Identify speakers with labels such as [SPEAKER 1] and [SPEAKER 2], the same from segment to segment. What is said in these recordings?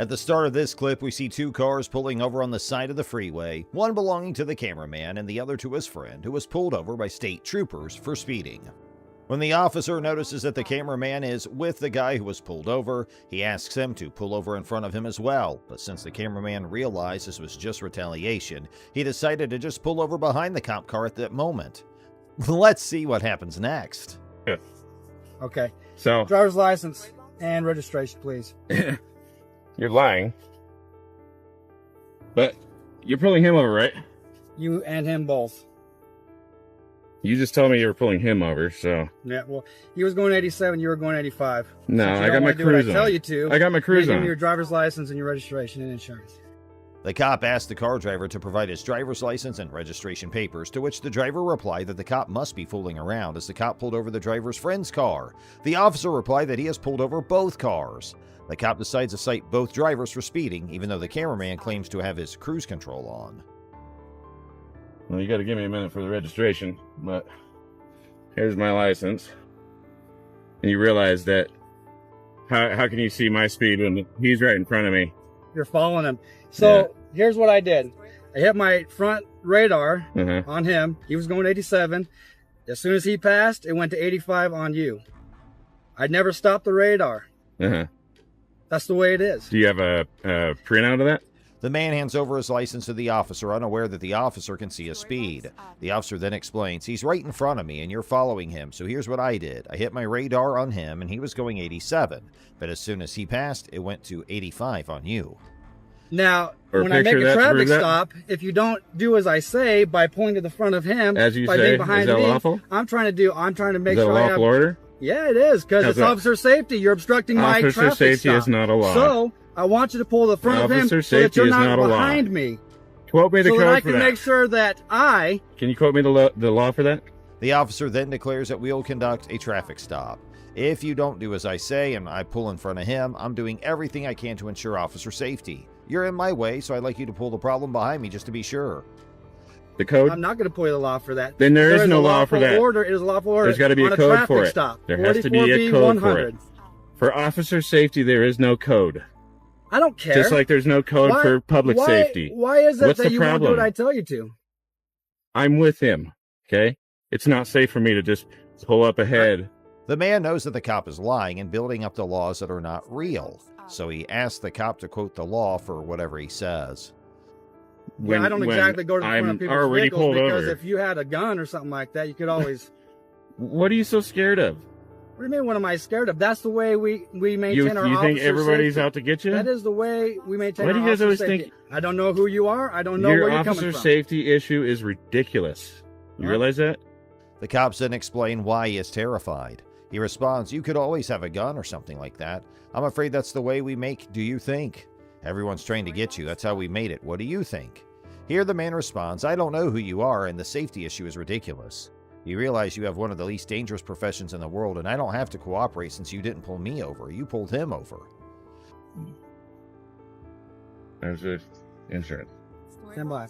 [SPEAKER 1] At the start of this clip, we see two cars pulling over on the side of the freeway, one belonging to the cameraman and the other to his friend, who was pulled over by state troopers for speeding. When the officer notices that the cameraman is with the guy who was pulled over, he asks him to pull over in front of him as well, but since the cameraman realized this was just retaliation, he decided to just pull over behind the cop car at that moment. Let's see what happens next.
[SPEAKER 2] Okay.
[SPEAKER 3] So,
[SPEAKER 2] driver's license and registration, please.
[SPEAKER 3] You're lying. But you're pulling him over, right?
[SPEAKER 2] You and him both.
[SPEAKER 3] You just told me you were pulling him over, so.
[SPEAKER 2] Yeah, well, he was going 87, you were going 85.
[SPEAKER 3] No, I got my cruise on.
[SPEAKER 2] I tell you to.
[SPEAKER 3] I got my cruise on.
[SPEAKER 2] Give me your driver's license and your registration and insurance.
[SPEAKER 1] The cop asked the car driver to provide his driver's license and registration papers, to which the driver replied that the cop must be fooling around as the cop pulled over the driver's friend's car. The officer replied that he has pulled over both cars. The cop decides to cite both drivers for speeding, even though the cameraman claims to have his cruise control on.
[SPEAKER 3] Well, you got to give me a minute for the registration, but here's my license. And you realize that, how can you see my speed when he's right in front of me?
[SPEAKER 2] You're following him. So Here's what I did. I hit my front radar on him. He was going 87. As soon as he passed, it went to 85 on you. I'd never stopped the radar. That's the way it is.
[SPEAKER 3] Do you have a printout of that?
[SPEAKER 1] The man hands over his license to the officer, unaware that the officer can see his speed. The officer then explains, he's right in front of me and you're following him, so here's what I did. I hit my radar on him and he was going 87, but as soon as he passed, it went to 85 on you.
[SPEAKER 2] Now, when I make a traffic stop, if you don't do as I say by pointing to the front of him,
[SPEAKER 3] as you
[SPEAKER 2] by
[SPEAKER 3] say,
[SPEAKER 2] being behind
[SPEAKER 3] is that
[SPEAKER 2] me,
[SPEAKER 3] lawful?
[SPEAKER 2] I'm trying to make
[SPEAKER 3] sure
[SPEAKER 2] I have...
[SPEAKER 3] lawful order?
[SPEAKER 2] Yeah, it is, because it's officer safety. You're obstructing my traffic stop.
[SPEAKER 3] Officer safety is not a law.
[SPEAKER 2] So, I want you to pull the front of him so that you're not behind me.
[SPEAKER 3] Quote me the code for that.
[SPEAKER 2] So that I can make sure that I...
[SPEAKER 3] Can you quote me the law for that?
[SPEAKER 1] The officer then declares that we'll conduct a traffic stop. If you don't do as I say and I pull in front of him, I'm doing everything I can to ensure officer safety. You're in my way, so I'd like you to pull the problem behind me just to be sure.
[SPEAKER 3] The code?
[SPEAKER 2] I'm not going to pull you the law for that.
[SPEAKER 3] Then there is no law for that.
[SPEAKER 2] It is a lawful order.
[SPEAKER 3] There's got to be a code for it. There has to be a code for it. For officer safety, there is no code.
[SPEAKER 2] I don't care.
[SPEAKER 3] Just like there's no code for public safety.
[SPEAKER 2] Why is it that you won't do what I tell you to?
[SPEAKER 3] I'm with him, okay? It's not safe for me to just pull up ahead.
[SPEAKER 1] The man knows that the cop is lying and building up the laws that are not real. So he asks the cop to quote the law for whatever he says.
[SPEAKER 2] I don't exactly go to the front of people's vehicles because if you had a gun or something like that, you could always...
[SPEAKER 3] What are you so scared of?
[SPEAKER 2] What do you mean, what am I scared of? That's the way we maintain our officer safety.
[SPEAKER 3] You think everybody's out to get you?
[SPEAKER 2] That is the way we maintain our officer safety. Why do you guys always think... I don't know who you are. I don't know where you're coming from.
[SPEAKER 3] Your officer safety issue is ridiculous. You realize that?
[SPEAKER 1] The cops then explain why he is terrified. He responds, you could always have a gun or something like that. I'm afraid that's the way we make Do You Think? Everyone's trying to get you. That's how we made it. What do you think? Here the man responds, I don't know who you are and the safety issue is ridiculous. You realize you have one of the least dangerous professions in the world and I don't have to cooperate since you didn't pull me over. You pulled him over.
[SPEAKER 3] There's just insurance.
[SPEAKER 2] Stand by.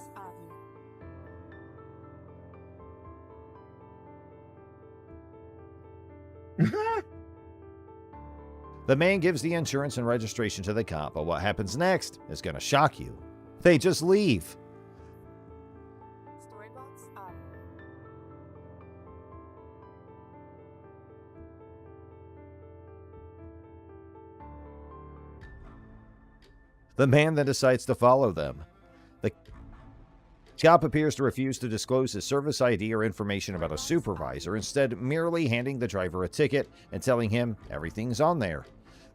[SPEAKER 1] The man gives the insurance and registration to the cop, but what happens next is going to shock you. They just leave. The man then decides to follow them. The cop appears to refuse to disclose his service ID or information about a supervisor, instead merely handing the driver a ticket and telling him everything's on there.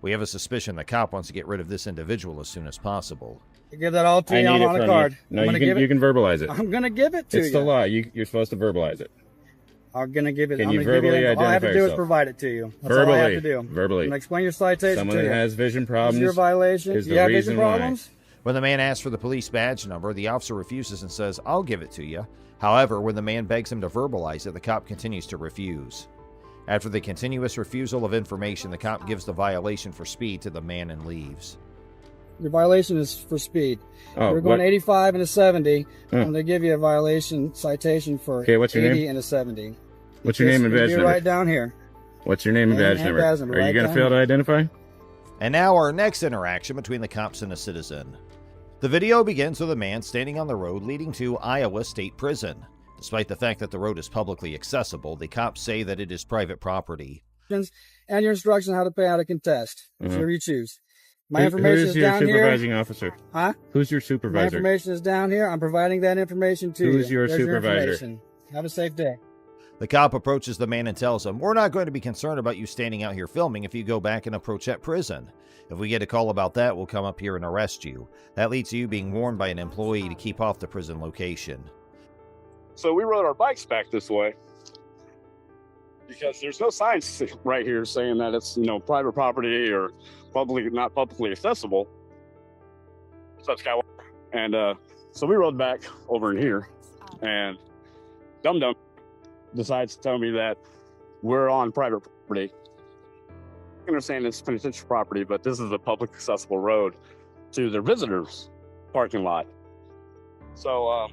[SPEAKER 1] We have a suspicion the cop wants to get rid of this individual as soon as possible.
[SPEAKER 2] Give that all to you on a card.
[SPEAKER 3] No, you can verbalize it.
[SPEAKER 2] I'm going to give it to you.
[SPEAKER 3] It's the law. You're supposed to verbalize it.
[SPEAKER 2] I'm going to give it.
[SPEAKER 3] Can you verbally identify yourself?
[SPEAKER 2] All I have to do is provide it to you. That's all I have to do.
[SPEAKER 3] Verbally.
[SPEAKER 2] I'm going to explain your citation
[SPEAKER 3] Someone
[SPEAKER 2] to you.
[SPEAKER 3] that has vision problems.
[SPEAKER 2] Your violation.
[SPEAKER 3] Is
[SPEAKER 2] you
[SPEAKER 3] the
[SPEAKER 2] have
[SPEAKER 3] reason
[SPEAKER 2] vision problems?
[SPEAKER 1] When the man asks for the police badge number, the officer refuses and says, I'll give it to you. However, when the man begs him to verbalize it, the cop continues to refuse. After the continuous refusal of information, the cop gives the violation for speed to the man and leaves.
[SPEAKER 2] Your violation is for speed.
[SPEAKER 3] Oh,
[SPEAKER 2] you're going 85 and a 70.
[SPEAKER 3] I'm
[SPEAKER 2] going to give you a violation citation for
[SPEAKER 3] what's your
[SPEAKER 2] 80
[SPEAKER 3] name?
[SPEAKER 2] and a 70.
[SPEAKER 3] What's your name and badge number?
[SPEAKER 2] Right down here.
[SPEAKER 3] What's your name and badge number? Are you going to fail to identify?
[SPEAKER 1] And now our next interaction between the cops and a citizen. The video begins with a man standing on the road leading to Iowa State Prison. Despite the fact that the road is publicly accessible, the cops say that it is private property.
[SPEAKER 2] And your instructions on how to pay out a contest, whichever you choose. My information is down here.
[SPEAKER 3] Who's your supervising officer?
[SPEAKER 2] Huh?
[SPEAKER 3] Who's your supervisor?
[SPEAKER 2] My information is down here. I'm providing that information to you.
[SPEAKER 3] Who's your
[SPEAKER 2] There's
[SPEAKER 3] supervisor?
[SPEAKER 2] Have a safe day.
[SPEAKER 1] The cop approaches the man and tells him, "We're not going to be concerned about you standing out here filming if you go back and approach that prison. If we get a call about that, we'll come up here and arrest you. That leads to you being warned by an employee to keep off the prison location."
[SPEAKER 4] So we rode our bikes back this way because there's no signs right here saying that it's, private property or not publicly accessible. What's up, Skywalker? And so we rode back over in here, and Dum Dum decides to tell me that we're on private property. I understand it's penitentiary property, but this is a public accessible road to their visitors' parking lot. So,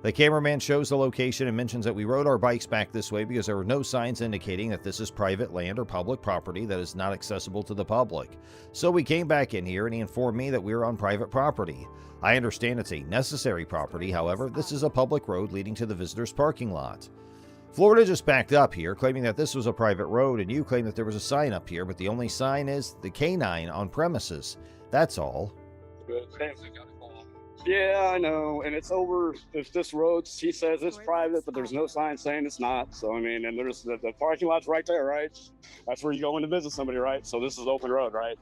[SPEAKER 1] The cameraman shows the location and mentions that we rode our bikes back this way because there were no signs indicating that this is private land or public property that is not accessible to the public. So we came back in here and he informed me that we were on private property. I understand it's a necessary property, however, this is a public road leading to the visitor's parking lot. Florida just backed up here, claiming that this was a private road, and you claim that there was a sign up here, but the only sign is the K9 on premises. That's all.
[SPEAKER 4] yeah, I know, and it's over. If this road, he says it's private, but there's no sign saying it's not. So, and there's the parking lot's right there, right? That's where you go in to visit somebody, right? So this is open road, right?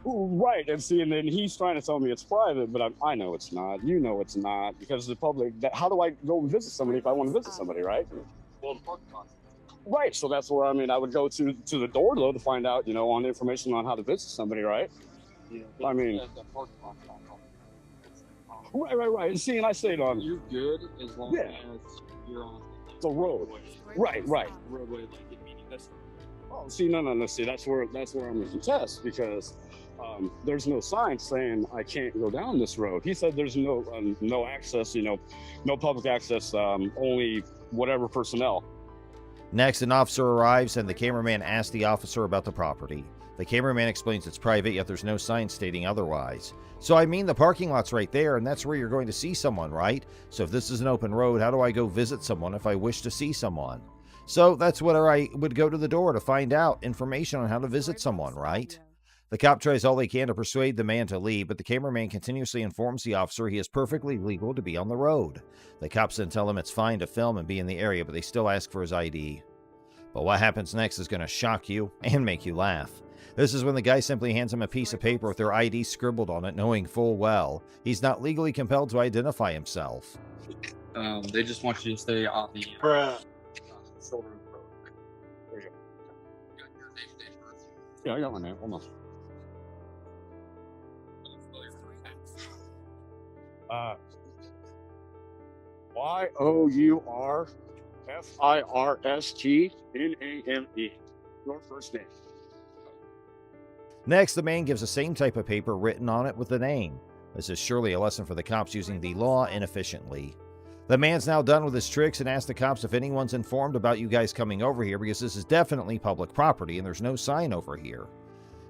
[SPEAKER 4] Right, and then he's trying to tell me it's private, but I know it's not. You know it's not, because the public, how do I go and visit somebody if I want to visit somebody, right? Well, the parking lot. Right, so that's where, I would go to the door, though, to find out, on information on how to visit somebody, right? Yeah, Right. See, and I say it on. You're good as long as you're on the road. Right. Roadway, oh, see, no. See, that's where I'm going to contest, because there's no sign saying I can't go down this road. He said there's no access, no public access, only whatever personnel.
[SPEAKER 1] Next, an officer arrives and the cameraman asks the officer about the property. The cameraman explains it's private, yet there's no sign stating otherwise. So the parking lot's right there, and that's where you're going to see someone, right? So if this is an open road, how do I go visit someone if I wish to see someone? So that's where I would go to the door to find out information on how to visit someone, right? The cop tries all he can to persuade the man to leave, but the cameraman continuously informs the officer he is perfectly legal to be on the road. The cops then tell him it's fine to film and be in the area, but they still ask for his ID. But what happens next is going to shock you and make you laugh. This is when the guy simply hands him a piece of paper with their ID scribbled on it, knowing full well he's not legally compelled to identify himself.
[SPEAKER 5] They just want you to stay on the shoulder of the road. There you go. Your name, date of birth.
[SPEAKER 4] Yeah, I got my name. Hold on. YOURFIRSTNAME. Your first name.
[SPEAKER 1] Next, the man gives the same type of paper written on it with the name. This is surely a lesson for the cops using the law inefficiently. The man's now done with his tricks and asks the cops if anyone's informed about you guys coming over here, because this is definitely public property and there's no sign over here.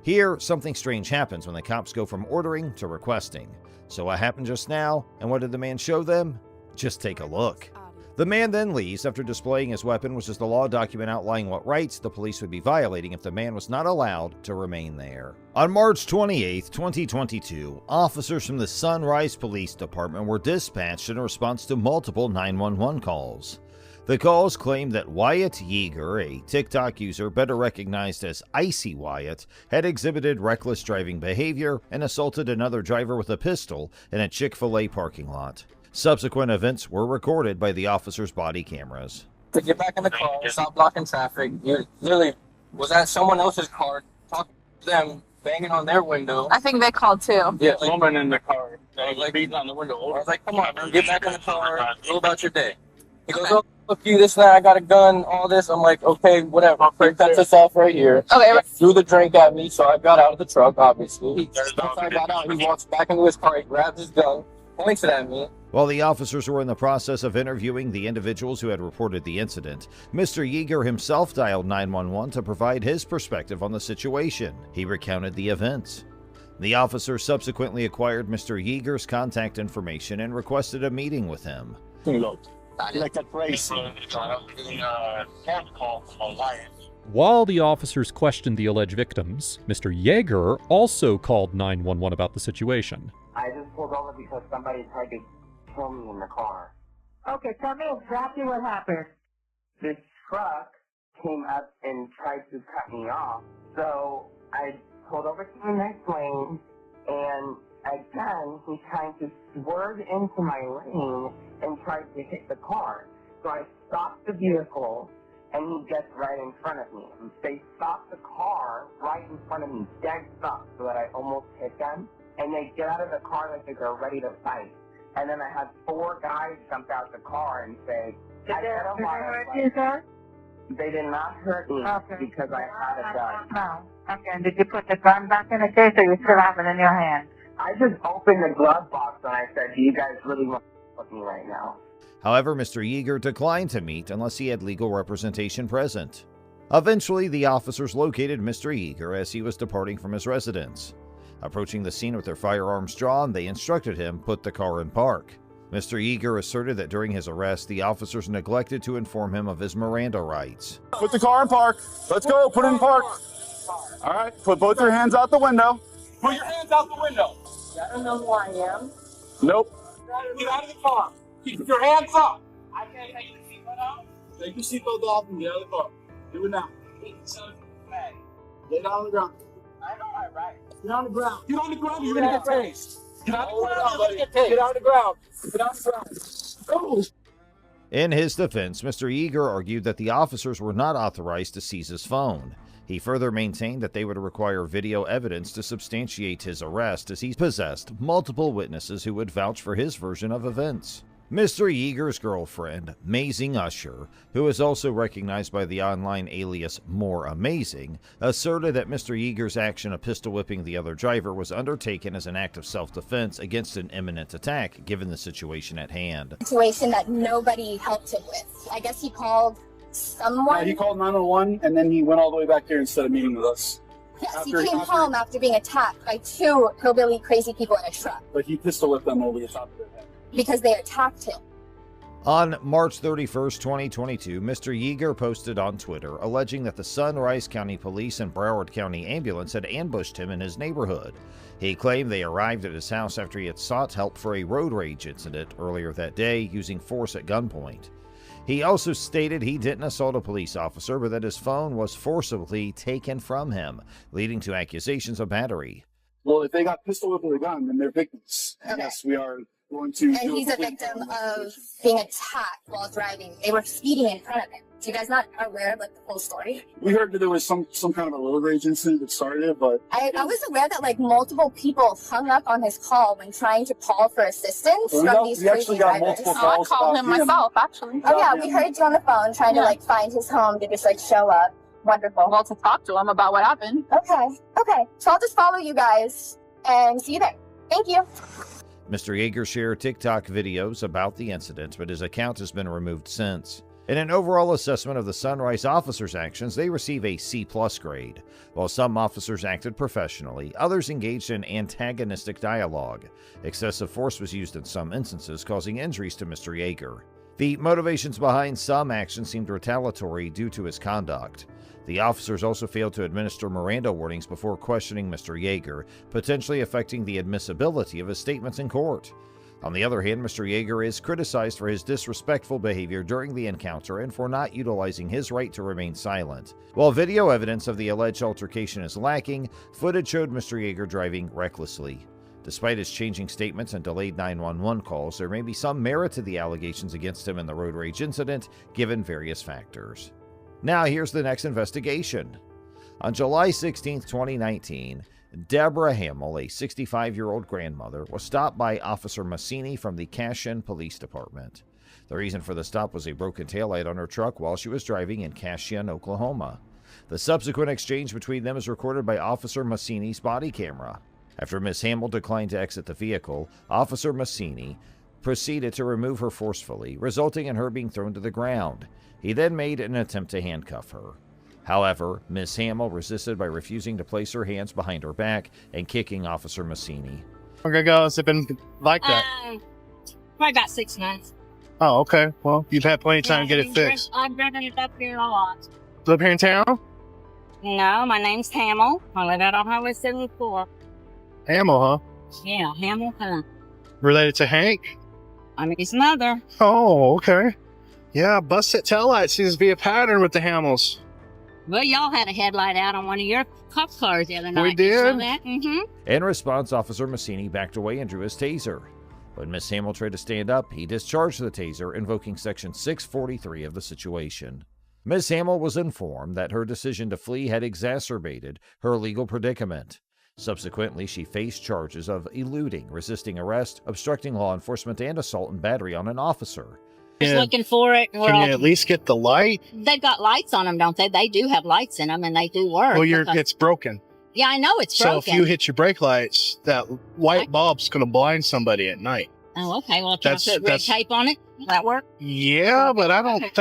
[SPEAKER 1] Here, something strange happens when the cops go from ordering to requesting. So what happened just now, and what did the man show them? Just take a look. The man then leaves after displaying his weapon, which is the law document outlining what rights the police would be violating if the man was not allowed to remain there. On March 28, 2022, officers from the Sunrise Police Department were dispatched in response to multiple 911 calls. The calls claimed that Wyatt Yeager, a TikTok user better recognized as Icy Wyatt, had exhibited reckless driving behavior and assaulted another driver with a pistol in a Chick-fil-A parking lot. Subsequent events were recorded by the officer's body cameras.
[SPEAKER 6] To get back in the car, stop blocking traffic. You literally was at someone else's car, talking to them, banging on their window.
[SPEAKER 7] I think they called too.
[SPEAKER 6] Yeah, woman in the car. Beating on the window. I was like, come on, man, get back in the car, go about your day. He goes, oh, fuck you, this and that, I got a gun, all this. I'm like, okay, whatever. He cuts us off right here.
[SPEAKER 7] Okay.
[SPEAKER 6] He threw the drink at me, so I got out of the truck, obviously. Once I got out, he walks back into his car, he grabs his gun, Points to that, man.
[SPEAKER 1] While the officers were in the process of interviewing the individuals who had reported the incident, Mr. Yeager himself dialed 911 to provide his perspective on the situation. He recounted the events. The officers subsequently acquired Mr. Yeager's contact information and requested a meeting with him.
[SPEAKER 7] While the officers questioned the alleged victims, Mr. Yeager also called 911 about the situation.
[SPEAKER 8] I just pulled over because somebody tried to kill me in the car.
[SPEAKER 9] Okay, tell me exactly what happened.
[SPEAKER 8] This truck came up and tried to cut me off. So I pulled over to the next lane, and again, he's trying to swerve into my lane and tried to hit the car. So I stopped the vehicle, and he gets right in front of me. They stopped the car right in front of me, dead stop, so that I almost hit them. And they get out of the car like they're ready to fight. And then I had 4 guys jump out the car and say,
[SPEAKER 9] Did they hurt you, sir?
[SPEAKER 8] They did not hurt me because I had a gun.
[SPEAKER 9] No. Okay, and did you put the gun back in the case, or you still have it in your hand?
[SPEAKER 8] I just opened the glove box and I said, do you guys really want to with me right now?
[SPEAKER 1] However, Mr. Yeager declined to meet unless he had legal representation present. Eventually, the officers located Mr. Yeager as he was departing from his residence. Approaching the scene with their firearms drawn, they instructed him put the car in park. Mr. Yeager asserted that during his arrest, the officers neglected to inform him of his Miranda rights.
[SPEAKER 4] Put the car in park. Let's go. Put it in park. All right. Put both your hands out the window. Put your hands out the window.
[SPEAKER 9] I don't know who I am.
[SPEAKER 4] Nope.
[SPEAKER 10] Get out of the car. Keep your hands up. I can't take your seatbelt off. Take your seatbelt off and get out of the car. Do it now. Lay down on the ground.
[SPEAKER 9] I know my rights.
[SPEAKER 10] Get on the ground. Get on the ground. You're gonna get tased. Get on the ground. You're gonna get tased. Get on the ground. Get on the ground. Go.
[SPEAKER 1] In his defense, Mr. Yeager argued that the officers were not authorized to seize his phone. He further maintained that they would require video evidence to substantiate his arrest, as he possessed multiple witnesses who would vouch for his version of events. Mr. Yeager's girlfriend, Mazing Usher, who is also recognized by the online alias More Amazing, asserted that Mr. Yeager's action of pistol whipping the other driver was undertaken as an act of self-defense against an imminent attack, given the situation at hand.
[SPEAKER 11] Situation that nobody helped him with. I guess he called someone.
[SPEAKER 10] Yeah, he called 911 and then he went all the way back here instead of meeting with us.
[SPEAKER 11] Yes, he came home after being attacked by 2 hillbilly crazy people in a truck.
[SPEAKER 10] But he pistol whipped them over the top of their head.
[SPEAKER 11] Because they attacked him.
[SPEAKER 1] On March 31st, 2022, Mr. Yeager posted on Twitter alleging that the Sunrise County Police and Broward County Ambulance had ambushed him in his neighborhood. He claimed they arrived at his house after he had sought help for a road rage incident earlier that day using force at gunpoint. He also stated he didn't assault a police officer, but that his phone was forcibly taken from him, leading to accusations of battery.
[SPEAKER 10] Well, if they got pistol whipped with a gun, then they're victims.
[SPEAKER 11] Okay.
[SPEAKER 10] Yes, we are going to.
[SPEAKER 11] And he's a victim of being attacked while driving. They were speeding in front of him. So you guys not aware of the whole story?
[SPEAKER 10] We heard that there was some kind of a road rage incident that started it, but
[SPEAKER 11] I was aware that multiple people hung up on his call when trying to call for assistance from these crazy drivers.
[SPEAKER 10] Multiple calls.
[SPEAKER 9] I called him myself, actually.
[SPEAKER 11] Oh yeah, we heard you on the phone trying to find his home to just show up. Wonderful.
[SPEAKER 9] Well, to talk to him about what happened.
[SPEAKER 11] Okay. So I'll just follow you guys and see you there. Thank you.
[SPEAKER 1] Mr. Yeager shared TikTok videos about the incident, but his account has been removed since. In an overall assessment of the Sunrise officers' actions, they receive a C+ grade. While some officers acted professionally, others engaged in antagonistic dialogue. Excessive force was used in some instances, causing injuries to Mr. Yeager. The motivations behind some actions seemed retaliatory due to his conduct. The officers also failed to administer Miranda warnings before questioning Mr. Yeager, potentially affecting the admissibility of his statements in court. On the other hand, Mr. Yeager is criticized for his disrespectful behavior during the encounter and for not utilizing his right to remain silent. While video evidence of the alleged altercation is lacking, footage showed Mr. Yeager driving recklessly. Despite his changing statements and delayed 911 calls, there may be some merit to the allegations against him in the road rage incident, given various factors. Now here's the next investigation. On July 16, 2019, Deborah Hamill, a 65-year-old grandmother, was stopped by Officer Massini from the Cashin Police Department. The reason for the stop was a broken taillight on her truck while she was driving in Cashin, Oklahoma. The subsequent exchange between them is recorded by Officer Massini's body camera. After Miss Hamill declined to exit the vehicle, Officer Massini proceeded to remove her forcefully, resulting in her being thrown to the ground. He then made an attempt to handcuff her. However, Miss Hamill resisted by refusing to place her hands behind her back and kicking Officer Massini.
[SPEAKER 12] How long ago has it been like that?
[SPEAKER 9] Probably about 6 months.
[SPEAKER 12] Oh, okay. Well, you've had plenty of time to get it fixed.
[SPEAKER 9] I've driven it up here a lot.
[SPEAKER 12] Live here in town?
[SPEAKER 9] No, my name's Hamill. I live out on Highway 74.
[SPEAKER 12] Hamill, huh?
[SPEAKER 9] Yeah, Hamill,
[SPEAKER 12] Related to Hank?
[SPEAKER 9] I'm his mother.
[SPEAKER 12] Oh, okay. Yeah, busted taillight seems to be a pattern with the Hamills.
[SPEAKER 9] Well, y'all had a headlight out on one of your cop cars the other night.
[SPEAKER 12] We did?
[SPEAKER 1] In response, Officer Massini backed away and drew his taser. When Miss Hamill tried to stand up, he discharged the taser, invoking Section 643 of the situation. Miss Hamill was informed that her decision to flee had exacerbated her legal predicament. Subsequently, she faced charges of eluding, resisting arrest, obstructing law enforcement, and assault and battery on an officer.
[SPEAKER 9] Just looking for it.
[SPEAKER 12] Can you at least get the light?
[SPEAKER 9] They've got lights on them, don't they? They do have lights in them, and they do work.
[SPEAKER 12] Well, it's broken.
[SPEAKER 9] Yeah, I know it's broken.
[SPEAKER 12] So if you hit your brake lights, that white bulb's going to blind somebody at night.
[SPEAKER 9] Oh, okay. Well, can I put red tape on it? Will that work?
[SPEAKER 12] Yeah, but I don't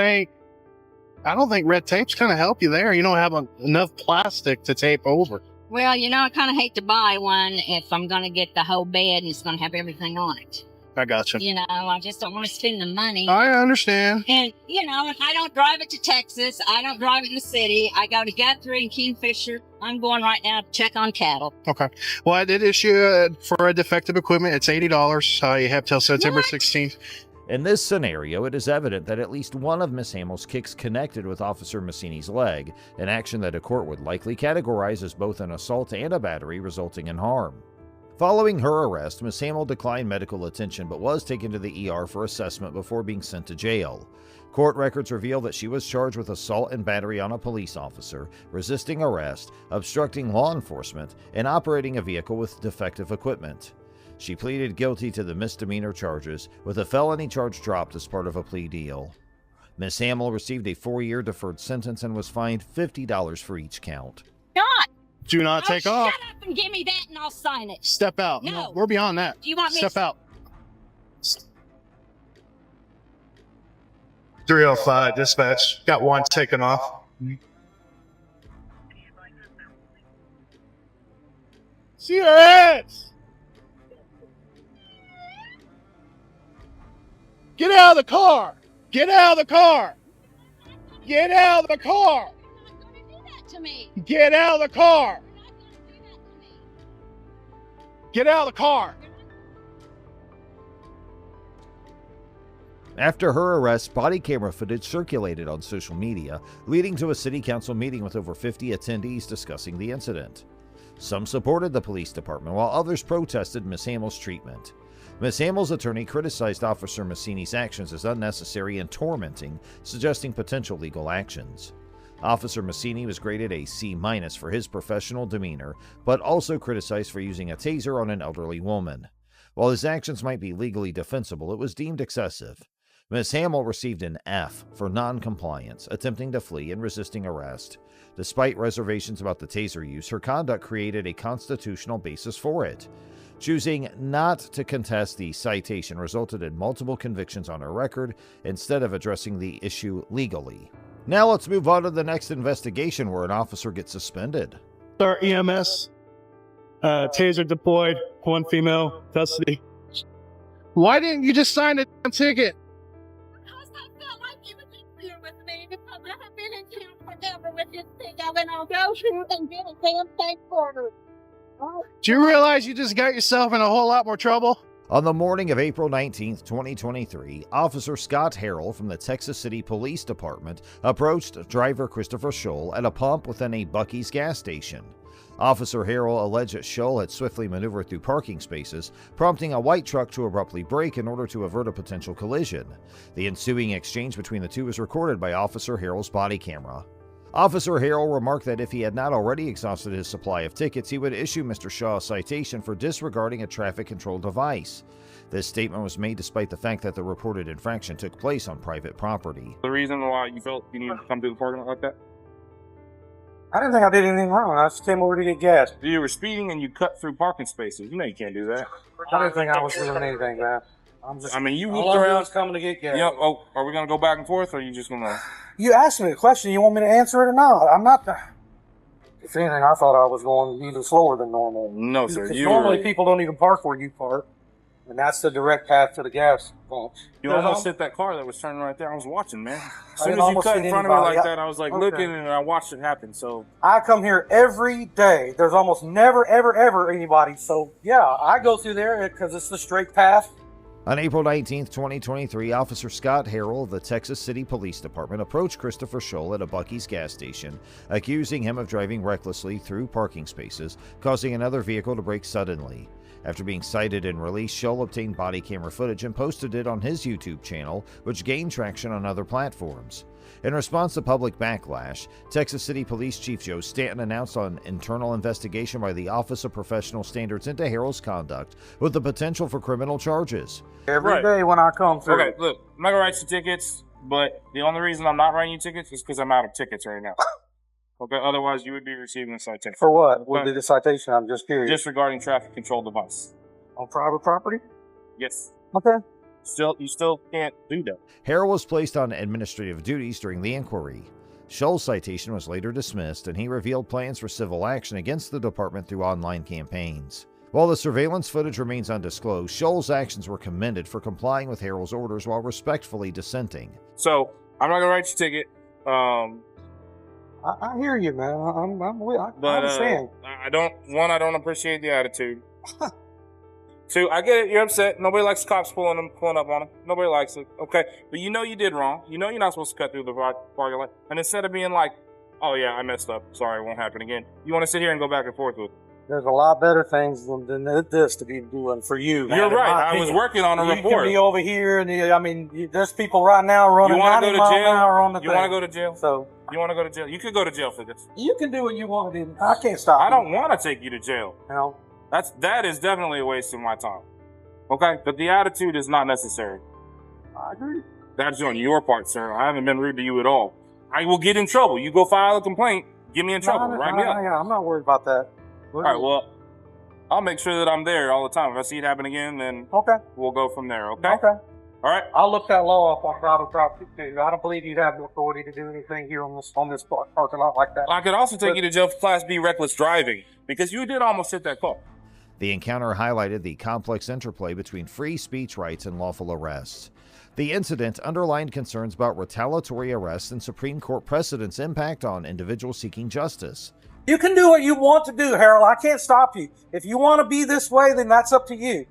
[SPEAKER 12] think red tape's going to help you there. You don't have enough plastic to tape over.
[SPEAKER 9] Well, I kind of hate to buy one if I'm going to get the whole bed and it's going to have everything on it.
[SPEAKER 12] I got you.
[SPEAKER 9] I just don't want to spend the money.
[SPEAKER 12] I understand.
[SPEAKER 9] And, if I don't drive it to Texas, I don't drive it in the city, I go to Guthrie and Kingfisher, I'm going right now to check on cattle.
[SPEAKER 12] Okay. Well, I did issue for a defective equipment. It's $80. You have till September 16th.
[SPEAKER 1] In this scenario, it is evident that at least one of Miss Hamill's kicks connected with Officer Massini's leg, an action that a court would likely categorize as both an assault and a battery resulting in harm. Following her arrest, Miss Hamill declined medical attention but was taken to the ER for assessment before being sent to jail. Court records reveal that she was charged with assault and battery on a police officer, resisting arrest, obstructing law enforcement, and operating a vehicle with defective equipment. She pleaded guilty to the misdemeanor charges, with a felony charge dropped as part of a plea deal. Miss Hamill received a 4-year deferred sentence and was fined $50 for each count.
[SPEAKER 9] God!
[SPEAKER 12] Do not take off.
[SPEAKER 9] Shut up and give me that and I'll sign it.
[SPEAKER 12] Step out.
[SPEAKER 9] No.
[SPEAKER 12] We're beyond that.
[SPEAKER 9] Do you want me
[SPEAKER 12] Step out. 305 dispatch. Got one taken off. See your ass! Get out of the car! Get out of the car! Get out of the car!
[SPEAKER 9] to me.
[SPEAKER 12] Get out of the car! Get out of the car!
[SPEAKER 1] After her arrest, body camera footage circulated on social media, leading to a city council meeting with over 50 attendees discussing the incident. Some supported the police department, while others protested Miss Hamill's treatment. Miss Hamill's attorney criticized Officer Massini's actions as unnecessary and tormenting, suggesting potential legal actions. Officer Massini was graded a C- for his professional demeanor, but also criticized for using a taser on an elderly woman. While his actions might be legally defensible, it was deemed excessive. Miss Hamill received an F for non-compliance, attempting to flee and resisting arrest. Despite reservations about the taser use, her conduct created a constitutional basis for it. Choosing not to contest the citation resulted in multiple convictions on her record, instead of addressing the issue legally. Now let's move on to the next investigation where an officer gets suspended.
[SPEAKER 12] Our EMS, taser deployed, one female, custody. Why didn't you just sign a damn ticket?
[SPEAKER 9] Because I felt like you would be clear with me, because I have been in town forever with this thing. I went on go through and did a damn thing for her. Oh.
[SPEAKER 12] Do you realize you just got yourself in a whole lot more trouble?
[SPEAKER 1] On the morning of April 19, 2023, Officer Scott Harrell from the Texas City Police Department approached driver Christopher Scholl at a pump within a Buc-ee's gas station. Officer Harrell alleged that Scholl had swiftly maneuvered through parking spaces, prompting a white truck to abruptly brake in order to avert a potential collision. The ensuing exchange between the two was recorded by Officer Harrell's body camera. Officer Harrell remarked that if he had not already exhausted his supply of tickets, he would issue Mr. Shaw a citation for disregarding a traffic control device. This statement was made despite the fact that the reported infraction took place on private property.
[SPEAKER 3] The reason why you felt you needed to come through the parking lot like that?
[SPEAKER 10] I didn't think I did anything wrong. I just came over to get gas.
[SPEAKER 3] You were speeding and you cut through parking spaces. You know you can't do that.
[SPEAKER 10] I didn't think I was doing anything, man.
[SPEAKER 3] I mean, you
[SPEAKER 10] all
[SPEAKER 3] looked
[SPEAKER 10] I
[SPEAKER 3] around.
[SPEAKER 10] was coming to get gas.
[SPEAKER 3] Yeah. Oh, are we gonna go back and forth, or are you just gonna?
[SPEAKER 10] You asked me a question. You want me to answer it or not? I'm not. If anything, I thought I was going even slower than normal.
[SPEAKER 3] No, sir.
[SPEAKER 10] Because normally people don't even park where you park, and that's the direct path to the gas pump.
[SPEAKER 3] You almost hit that car that was turning right there. I was watching, man. As
[SPEAKER 10] I
[SPEAKER 3] soon
[SPEAKER 10] didn't
[SPEAKER 3] as you
[SPEAKER 10] almost
[SPEAKER 3] cut in
[SPEAKER 10] hit
[SPEAKER 3] front of me
[SPEAKER 10] anybody.
[SPEAKER 3] like that, I was like
[SPEAKER 10] Okay.
[SPEAKER 3] looking and I watched it happen. So
[SPEAKER 10] I come here every day. There's almost never, ever anybody. So yeah, I go through there because it's the straight path.
[SPEAKER 1] On April 19, 2023, Officer Scott Harrell of the Texas City Police Department approached Christopher Scholl at a Buc-ee's gas station, accusing him of driving recklessly through parking spaces, causing another vehicle to brake suddenly. After being cited and released, Scholl obtained body camera footage and posted it on his YouTube channel, which gained traction on other platforms. In response to public backlash, Texas City Police Chief Joe Stanton announced an internal investigation by the Office of Professional Standards into Harrell's conduct with the potential for criminal charges.
[SPEAKER 10] Every day when I come through.
[SPEAKER 3] okay, look, I'm not gonna write you tickets, but the only reason I'm not writing you tickets is because I'm out of tickets right now. Okay, otherwise you would be receiving a citation.
[SPEAKER 10] For what? Would
[SPEAKER 3] Okay.
[SPEAKER 10] be the citation? I'm just curious.
[SPEAKER 3] Disregarding traffic control device.
[SPEAKER 10] On private property?
[SPEAKER 3] Yes.
[SPEAKER 10] Okay.
[SPEAKER 3] You still can't do that.
[SPEAKER 1] Harrell was placed on administrative duties during the inquiry. Scholl's citation was later dismissed, and he revealed plans for civil action against the department through online campaigns. While the surveillance footage remains undisclosed, Scholl's actions were commended for complying with Harrell's orders while respectfully dissenting.
[SPEAKER 3] So I'm not gonna write you a ticket.
[SPEAKER 10] I hear you, man. I
[SPEAKER 3] But
[SPEAKER 10] understand.
[SPEAKER 3] I don't appreciate the attitude. Two, I get it. You're upset. Nobody likes cops pulling up on them. Nobody likes it. Okay, but you know you did wrong. You know you're not supposed to cut through the parking lot. And instead of being like, "Oh yeah, I messed up. Sorry, it won't happen again," you want to sit here and go back and forth with it.
[SPEAKER 10] There's a lot better things than this to be doing for you.
[SPEAKER 3] You're
[SPEAKER 10] man, in
[SPEAKER 3] right.
[SPEAKER 10] my
[SPEAKER 3] I was
[SPEAKER 10] opinion.
[SPEAKER 3] working on a
[SPEAKER 10] You
[SPEAKER 3] report.
[SPEAKER 10] can be over here, and there's people right now running
[SPEAKER 3] You want to
[SPEAKER 10] 90
[SPEAKER 3] go to
[SPEAKER 10] miles an hour on the
[SPEAKER 3] jail? You
[SPEAKER 10] thing.
[SPEAKER 3] want to go to jail?
[SPEAKER 10] So
[SPEAKER 3] You want to go to jail? You could go to jail for this.
[SPEAKER 10] you can do what you want to do. I can't stop.
[SPEAKER 3] I
[SPEAKER 10] you.
[SPEAKER 3] don't want to take you to jail.
[SPEAKER 10] You know,
[SPEAKER 3] That is definitely a waste of my time. Okay, but the attitude is not necessary.
[SPEAKER 10] I agree.
[SPEAKER 3] That's on your part, sir. I haven't been rude to you at all. I will get in trouble. You go file a complaint, get me in trouble. Write me up.
[SPEAKER 10] I'm not worried about that.
[SPEAKER 3] All right, well, I'll make sure that I'm there all the time. If I see it happen again, then
[SPEAKER 10] Okay.
[SPEAKER 3] we'll go from there, okay?
[SPEAKER 10] Okay.
[SPEAKER 3] All right?
[SPEAKER 10] I'll look that law up on private property too. I don't believe you'd have the authority to do anything here on this parking lot like that.
[SPEAKER 3] I could also take you to jail for Class B reckless driving because you did almost hit that car.
[SPEAKER 1] The encounter highlighted the complex interplay between free speech rights and lawful arrests. The incident underlined concerns about retaliatory arrests and Supreme Court precedent's impact on individuals seeking justice.
[SPEAKER 10] You can do what you want to do, Harold. I can't stop you. If you want to be this way, then that's up to you.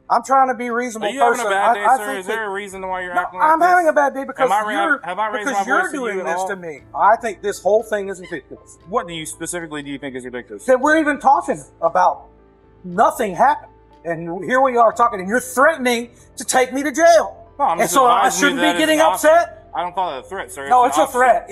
[SPEAKER 10] I'm trying to be a reasonable
[SPEAKER 3] Are you having
[SPEAKER 10] person.
[SPEAKER 3] a bad day,
[SPEAKER 10] I
[SPEAKER 3] sir?
[SPEAKER 10] think
[SPEAKER 3] Is there a reason why you're acting
[SPEAKER 10] I'm
[SPEAKER 3] like this?
[SPEAKER 10] having a bad day because
[SPEAKER 3] Have
[SPEAKER 10] you're
[SPEAKER 3] I raised
[SPEAKER 10] because
[SPEAKER 3] my
[SPEAKER 10] you're
[SPEAKER 3] voice to
[SPEAKER 10] doing
[SPEAKER 3] you at
[SPEAKER 10] this
[SPEAKER 3] all?
[SPEAKER 10] to me. I think this whole thing is ridiculous.
[SPEAKER 3] What do you think is ridiculous?
[SPEAKER 10] That we're even talking about nothing happened, and here we are talking, and you're threatening to take me to jail.
[SPEAKER 3] No, I'm
[SPEAKER 10] And
[SPEAKER 3] just
[SPEAKER 10] so I
[SPEAKER 3] advising you
[SPEAKER 10] shouldn't
[SPEAKER 3] that
[SPEAKER 10] be getting
[SPEAKER 3] it's an
[SPEAKER 10] upset.
[SPEAKER 3] I don't call it a threat, sir.
[SPEAKER 10] No,
[SPEAKER 3] an
[SPEAKER 10] it's a
[SPEAKER 3] option.
[SPEAKER 10] threat.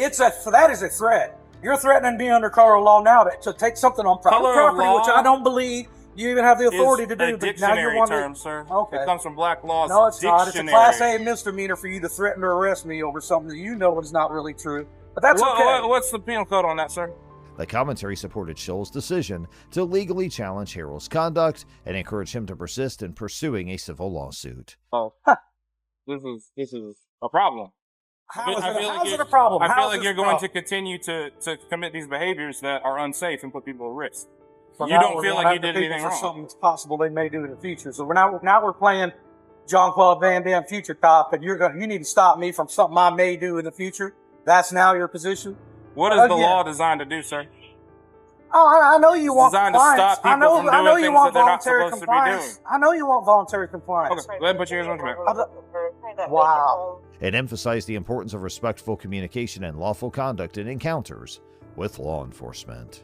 [SPEAKER 10] That is a threat. You're threatening me under color of law now to take something on private
[SPEAKER 3] Color of
[SPEAKER 10] property,
[SPEAKER 3] law
[SPEAKER 10] which I don't believe you even have the authority to
[SPEAKER 3] It's
[SPEAKER 10] do.
[SPEAKER 3] a
[SPEAKER 10] But now you're
[SPEAKER 3] dictionary
[SPEAKER 10] wanting
[SPEAKER 3] term, sir.
[SPEAKER 10] Okay.
[SPEAKER 3] It comes from Black Law's
[SPEAKER 10] No, it's not. It's a
[SPEAKER 3] dictionary.
[SPEAKER 10] Class A misdemeanor for you to threaten to arrest me over something that you know is not really true. But that's okay.
[SPEAKER 3] What's the penal code on that, sir?
[SPEAKER 1] The commentary supported Scholl's decision to legally challenge Harrell's conduct and encouraged him to persist in pursuing a civil lawsuit.
[SPEAKER 3] Oh, this is a problem.
[SPEAKER 10] How is it a problem?
[SPEAKER 3] I
[SPEAKER 10] How
[SPEAKER 3] feel
[SPEAKER 10] is
[SPEAKER 3] like
[SPEAKER 10] this
[SPEAKER 3] you're
[SPEAKER 10] a
[SPEAKER 3] going to
[SPEAKER 10] problem?
[SPEAKER 3] continue to commit these behaviors that are unsafe and put people at risk.
[SPEAKER 10] So
[SPEAKER 3] You
[SPEAKER 10] now
[SPEAKER 3] don't
[SPEAKER 10] we're
[SPEAKER 3] feel
[SPEAKER 10] going
[SPEAKER 3] like you
[SPEAKER 10] after
[SPEAKER 3] did
[SPEAKER 10] people
[SPEAKER 3] anything
[SPEAKER 10] for
[SPEAKER 3] wrong.
[SPEAKER 10] something that's possible they may do in the future. So now we're playing Jean-Claude Van Damme future cop, and you need to stop me from something I may do in the future. That's now your position.
[SPEAKER 3] What is the
[SPEAKER 10] Again.
[SPEAKER 3] law designed to do, sir?
[SPEAKER 10] Oh, I know you want
[SPEAKER 3] designed to
[SPEAKER 10] compliance.
[SPEAKER 3] stop people from
[SPEAKER 10] I know
[SPEAKER 3] doing
[SPEAKER 10] you
[SPEAKER 3] things
[SPEAKER 10] want
[SPEAKER 3] that they're not
[SPEAKER 10] voluntary
[SPEAKER 3] supposed to be
[SPEAKER 10] compliance. I know you want voluntary compliance.
[SPEAKER 3] Okay, go ahead and put your hands on your back.
[SPEAKER 10] Wow.
[SPEAKER 1] It emphasized the importance of respectful communication and lawful conduct in encounters with law enforcement.